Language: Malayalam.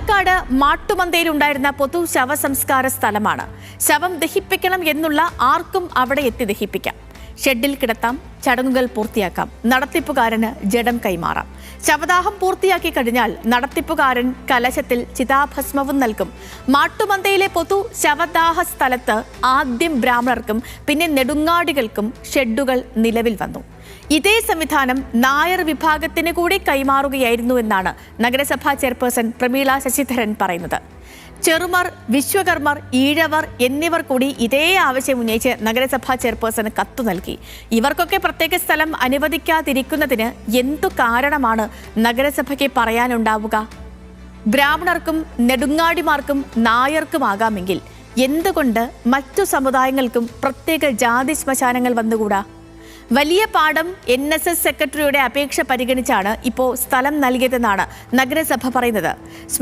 പാലക്കാട് മാട്ടുമന്തയിലുണ്ടായിരുന്ന പൊതു ശവസംസ്കാര സ്ഥലമാണ്. ശവം ദഹിപ്പിക്കണം എന്നുള്ള ആർക്കും അവിടെ എത്തി ദഹിപ്പിക്കാം. ഷെഡിൽ കിടത്താം, ചടങ്ങുകൾ പൂർത്തിയാക്കാം, നടത്തിപ്പുകാരന് ജഡം കൈമാറാം. ശവദാഹം പൂർത്തിയാക്കി കഴിഞ്ഞാൽ നടത്തിപ്പുകാരൻ കലശത്തിൽ ചിതാഭസ്മവും നൽകും. മാട്ടുമന്തയിലെ പൊതു ശവദാഹ സ്ഥലത്ത് ആദ്യം ബ്രാഹ്മണർക്കും പിന്നെ നെടുങ്ങാടികൾക്കും ഷെഡുകൾ നിലവിൽ വന്നു. ഇതേ സംവിധാനം നായർ വിഭാഗത്തിന് കൂടി കൈമാറുകയായിരുന്നു എന്നാണ് നഗരസഭാ ചെയർപേഴ്സൺ പ്രമീള ശശിധരൻ പറയുന്നത്. ചെറുമർ, വിശ്വകർമ്മർ, ഈഴവർ എന്നിവർ കൂടി ഇതേ ആവശ്യം ഉന്നയിച്ച് നഗരസഭാ ചെയർപേഴ്സന് കത്തു നൽകി. ഇവർക്കൊക്കെ പ്രത്യേക സ്ഥലം അനുവദിക്കാതിരിക്കുന്നതിന് എന്തു കാരണമാണ് നഗരസഭയ്ക്ക് പറയാനുണ്ടാവുക? ബ്രാഹ്മണർക്കും നെടുങ്ങാടിമാർക്കും നായർക്കുമാകാമെങ്കിൽ എന്തുകൊണ്ട് മറ്റു സമുദായങ്ങൾക്കും പ്രത്യേക ജാതി ശ്മശാനങ്ങൾ വന്നുകൂടാ? വലിയ പാടം NSS സെക്രട്ടറിയുടെ അപേക്ഷ പരിഗണിച്ചാണ് ഇപ്പോൾ സ്ഥലം നൽകിയതെന്നാണ് നഗരസഭ പറയുന്നത്.